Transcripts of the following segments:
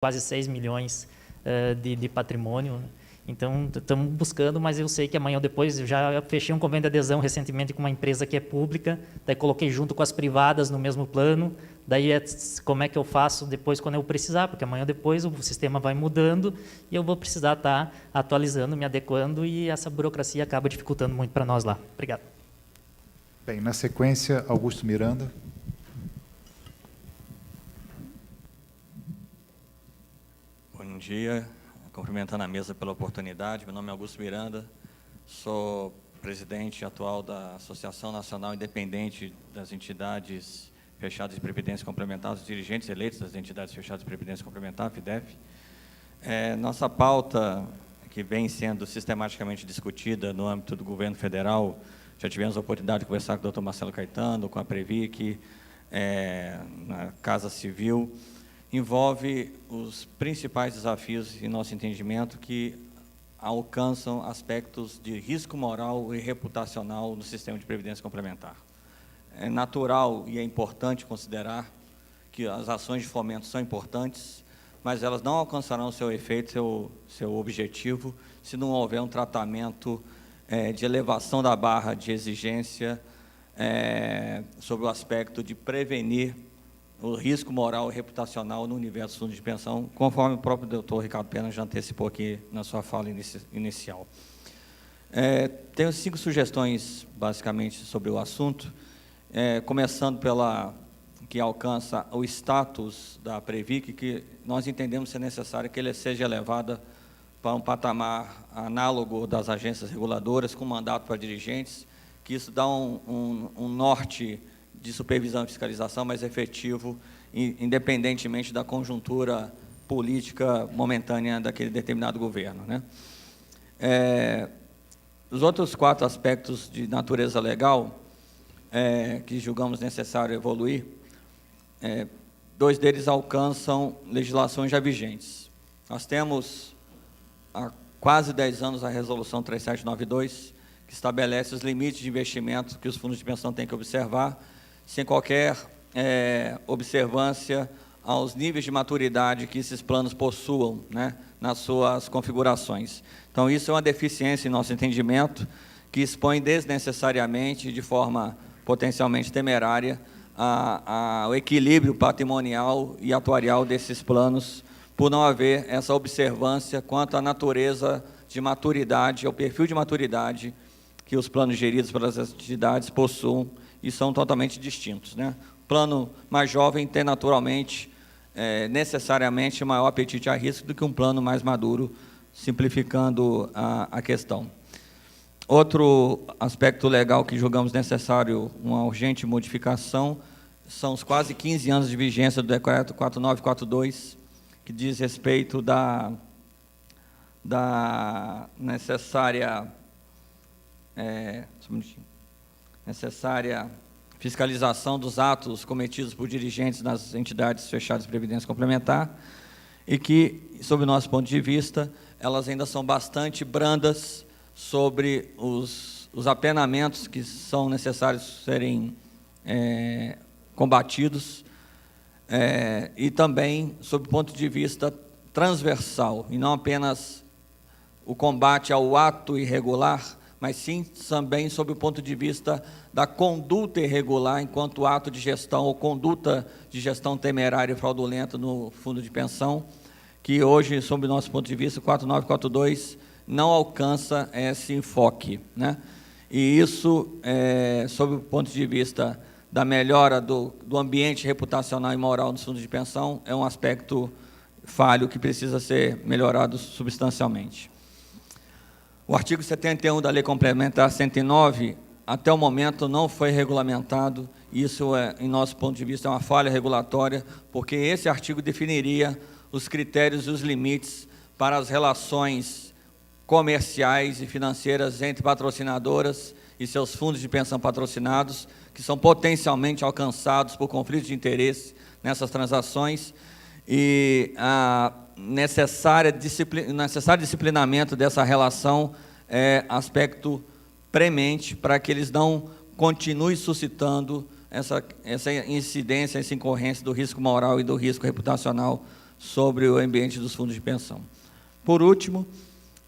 quase 6 milhões de patrimônio, né? Então, estamos buscando, mas eu sei que amanhã ou depois, eu já fechei um convênio de adesão recentemente com uma empresa que é pública, daí coloquei junto com as privadas no mesmo plano, daí como é que eu faço depois quando eu precisar, porque amanhã ou depois o sistema vai mudando e eu vou precisar estar atualizando, me adequando, e essa burocracia acaba dificultando muito para nós lá. Obrigado. Bem, na sequência, Augusto Miranda. Bom dia, cumprimentando a mesa pela oportunidade. Meu nome é Augusto Miranda, sou presidente atual da Associação Nacional Independente das Entidades Fechadas de Previdência Complementar, os dirigentes eleitos das entidades fechadas de Previdência Complementar, FIDEF. Nossa pauta, que vem sendo sistematicamente discutida no âmbito do governo federal, já tivemos a oportunidade de conversar com o Dr. Marcelo Caetano, com a Previc, na Casa Civil, envolve os principais desafios, em nosso entendimento, que alcançam aspectos de risco moral e reputacional no sistema de previdência complementar. É natural e é importante considerar que as ações de fomento são importantes, mas elas não alcançarão seu efeito, seu objetivo, se não houver um tratamento de elevação da barra de exigência sobre o aspecto de prevenir o risco moral e reputacional no universo do fundo de pensão, conforme o próprio doutor Ricardo Pena já antecipou aqui na sua fala inicial. Tenho 5 sugestões, basicamente, sobre o assunto, começando pela que alcança o status da Previc, que nós entendemos ser necessário que ele seja elevada para um patamar análogo das agências reguladoras, com mandato para dirigentes, que isso dá um norte de supervisão e fiscalização mais efetivo, independentemente da conjuntura política momentânea daquele determinado governo, né? Os outros 4 aspectos de natureza legal, que julgamos necessário evoluir, 2 deles alcançam legislações já vigentes. Nós temos, há quase 10 anos, a Resolução 3792, que estabelece os limites de investimento que os fundos de pensão têm que observar, sem qualquer observância aos níveis de maturidade que esses planos possuam, né, nas suas configurações. Então, isso é uma deficiência, em nosso entendimento, que expõe desnecessariamente, de forma potencialmente temerária, ao equilíbrio patrimonial e atuarial desses planos, por não haver essa observância quanto à natureza de maturidade, ao perfil de maturidade que os planos geridos pelas entidades possuem, e são totalmente distintos, né? O plano mais jovem tem, naturalmente, necessariamente, maior apetite a risco do que um plano mais maduro, simplificando a questão. Outro aspecto legal que julgamos necessário uma urgente modificação são os quase 15 anos de vigência do Decreto 4942, que diz respeito da necessária fiscalização dos atos cometidos por dirigentes nas entidades fechadas de previdência complementar, e que, sob o nosso ponto de vista, elas ainda são bastante brandas sobre os apenamentos que são necessários serem combatidos, e também sob o ponto de vista transversal, e não apenas o combate ao ato irregular, mas sim também sob o ponto de vista da conduta irregular enquanto ato de gestão ou conduta de gestão temerária e fraudulenta no fundo de pensão, que hoje, sob o nosso ponto de vista, o 4942 não alcança esse enfoque, né? E isso, sob o ponto de vista da melhora do ambiente reputacional e moral dos fundos de pensão, é um aspecto falho que precisa ser melhorado substancialmente. O artigo 71 da Lei Complementar 109, até o momento, não foi regulamentado. Isso, em nosso ponto de vista, é uma falha regulatória, porque esse artigo definiria os critérios e os limites para as relações comerciais e financeiras entre patrocinadoras e seus fundos de pensão patrocinados, que são potencialmente alcançados por conflitos de interesse nessas transações, e a necessário disciplinamento dessa relação é aspecto premente para que eles não continuem suscitando essa incidência, essa incorrência do risco moral e do risco reputacional sobre o ambiente dos fundos de pensão. Por último,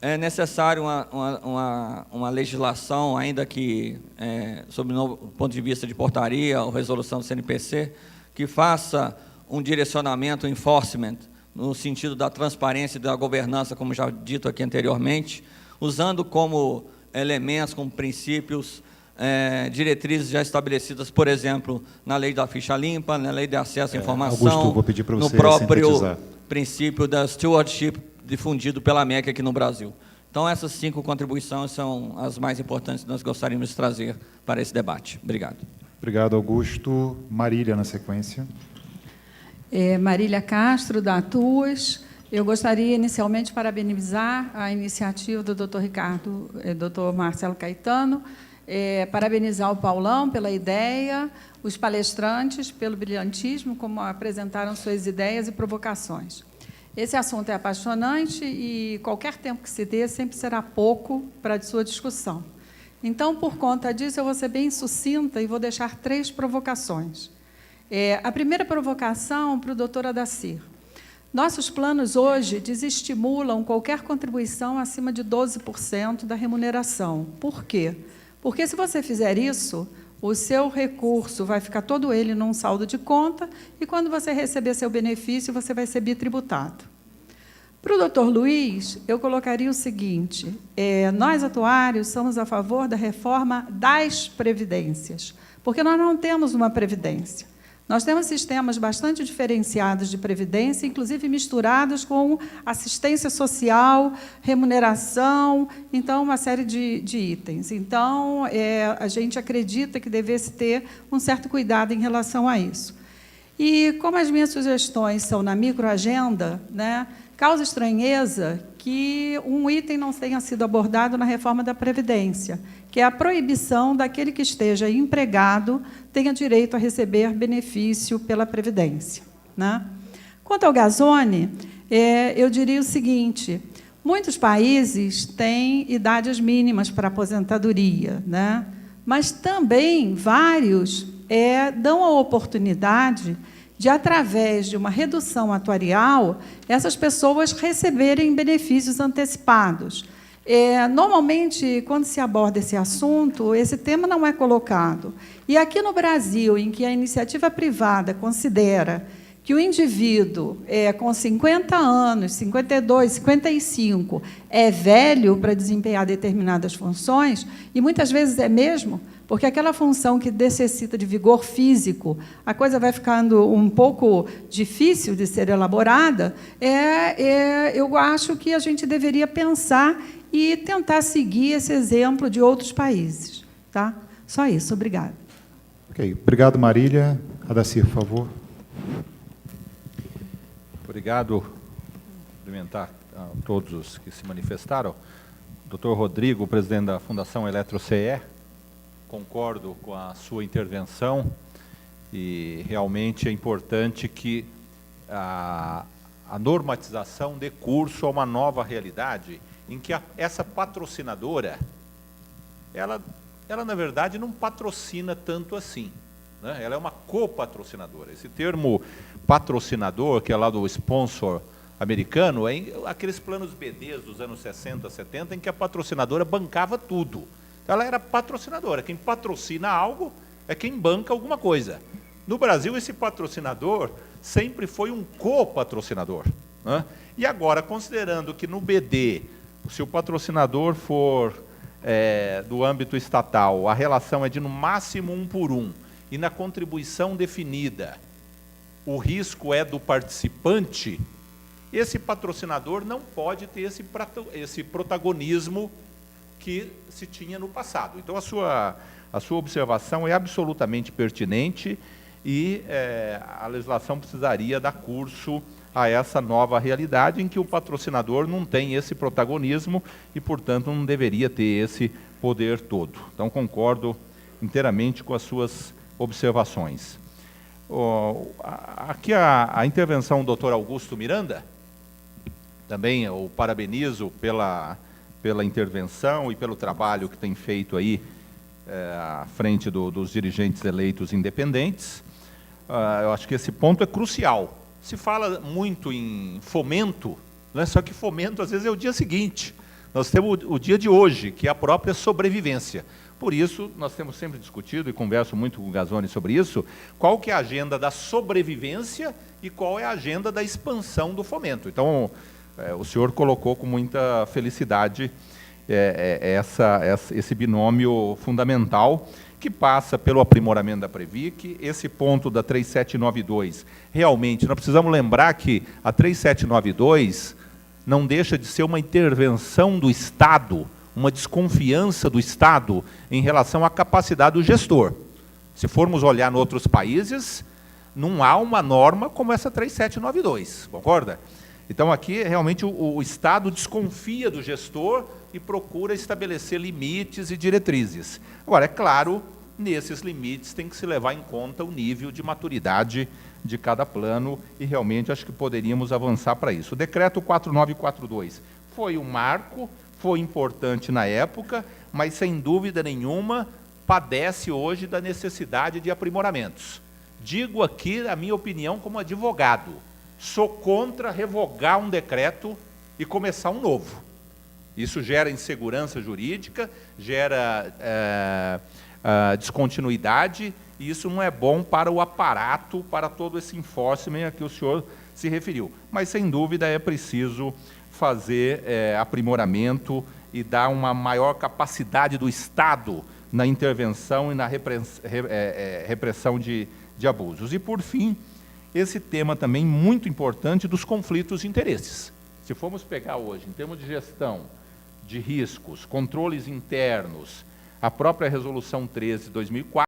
é necessário uma legislação, ainda que, sob o ponto de vista de portaria ou resolução do CNPC, que faça um direcionamento, enforcement, no sentido da transparência e da governança, como já dito aqui anteriormente, usando como elementos, como princípios, diretrizes já estabelecidas, por exemplo, na lei da ficha limpa, na lei de acesso à informação, Augusto, vou pedir para no você próprio sintetizar. princípio da stewardship difundido pela MEC aqui no Brasil. Então, essas 5 contribuições são as mais importantes que nós gostaríamos de trazer para esse debate. Obrigado. Obrigado, Augusto. Marília, na sequência. Marília Castro, da Atuas. Eu gostaria, inicialmente, de parabenizar a iniciativa do Dr. Dr. Marcelo Caetano, parabenizar o Paulão pela ideia, os palestrantes pelo brilhantismo, como apresentaram suas ideias e provocações. Esse assunto é apaixonante e qualquer tempo que se dê sempre será pouco para a sua discussão. Então, por conta disso, eu vou ser bem sucinta e vou deixar 3 provocações. A primeira provocação para o doutor Adacir. Nossos planos hoje desestimulam qualquer contribuição acima de 12% da remuneração. Por quê? Porque, se você fizer isso, o seu recurso vai ficar todo ele num saldo de conta e, quando você receber seu benefício, você vai ser bitributado. Para o doutor Luiz, eu colocaria o seguinte: nós, atuários, somos a favor da reforma das previdências, porque nós não temos uma previdência. Nós temos sistemas bastante diferenciados de previdência, inclusive misturados com assistência social, remuneração, então, uma série de itens. Então, a gente acredita que devesse ter um certo cuidado em relação a isso. E, como as minhas sugestões são na microagenda, né, causa estranheza que um item não tenha sido abordado na reforma da Previdência, que é a proibição daquele que esteja empregado tenha direito a receber benefício pela Previdência, né? Quanto ao Gazzone, eu diria o seguinte: muitos países têm idades mínimas para aposentadoria, né? Mas também vários dão a oportunidade de, através de uma redução atuarial, essas pessoas receberem benefícios antecipados. Normalmente, quando se aborda esse assunto, esse tema não é colocado. E aqui no Brasil, em que a iniciativa privada considera que o indivíduo com 50 anos, 52, 55, é velho para desempenhar determinadas funções, e muitas vezes é mesmo, porque aquela função que necessita de vigor físico, a coisa vai ficando um pouco difícil de ser elaborada, eu acho que a gente deveria pensar e tentar seguir esse exemplo de outros países. Tá? Só isso, obrigada. Ok, obrigado, Marília. Adacir, por favor. Obrigado. Cumprimentar a todos os que se manifestaram. Dr. Rodrigo, presidente da Fundação Eletroce, concordo com a sua intervenção e realmente é importante que a normatização dê curso a uma nova realidade em que essa patrocinadora, ela na verdade não patrocina tanto assim, né? Ela é uma copatrocinadora. Esse termo patrocinador, que é lá do sponsor americano, é aqueles planos BDs dos anos 60, 70, em que a patrocinadora bancava tudo. Ela era patrocinadora. Quem patrocina algo é quem banca alguma coisa. No Brasil, esse patrocinador sempre foi um copatrocinador, né? E agora, considerando que no BD, se o patrocinador for do âmbito estatal, a relação é de no máximo 1 por 1, e na contribuição definida, o risco é do participante, esse patrocinador não pode ter esse protagonismo que se tinha no passado. Então, a sua observação é absolutamente pertinente e a legislação precisaria dar curso a essa nova realidade em que o patrocinador não tem esse protagonismo e, portanto, não deveria ter esse poder todo. Então, concordo inteiramente com as suas observações. Aqui a intervenção do doutor Augusto Miranda, também eu parabenizo pela intervenção e pelo trabalho que tem feito aí à frente dos dirigentes eleitos independentes. Eu acho que esse ponto é crucial, Se fala muito em fomento, né? Só que fomento, às vezes, é o dia seguinte. Nós temos o dia de hoje, que é a própria sobrevivência. Por isso, nós temos sempre discutido, e converso muito com o Gazzoni sobre isso, qual que é a agenda da sobrevivência e qual é a agenda da expansão do fomento. Então, o senhor colocou com muita felicidade esse binômio fundamental, que passa pelo aprimoramento da Previc, esse ponto da 3792. Realmente, nós precisamos lembrar que a 3792 não deixa de ser uma intervenção do Estado, uma desconfiança do Estado em relação à capacidade do gestor. Se formos olhar em outros países, não há uma norma como essa 3792, concorda? Então, aqui, realmente, o Estado desconfia do gestor e procura estabelecer limites e diretrizes. Agora, é claro, nesses limites tem que se levar em conta o nível de maturidade de cada plano e, realmente, acho que poderíamos avançar para isso. O decreto 4942 foi um marco, foi importante na época, mas, sem dúvida nenhuma, padece hoje da necessidade de aprimoramentos. Digo aqui a minha opinião como advogado. Sou contra revogar um decreto e começar um novo. Isso gera insegurança jurídica, gera descontinuidade, e isso não é bom para o aparato, para todo esse enforcement a que o senhor se referiu. Mas, sem dúvida, é preciso fazer aprimoramento e dar uma maior capacidade do Estado na intervenção e na repressão de abusos. E, por fim, esse tema também muito importante dos conflitos de interesses. Se formos pegar hoje, em termos de gestão de riscos, controles internos, a própria Resolução 13 de 2004,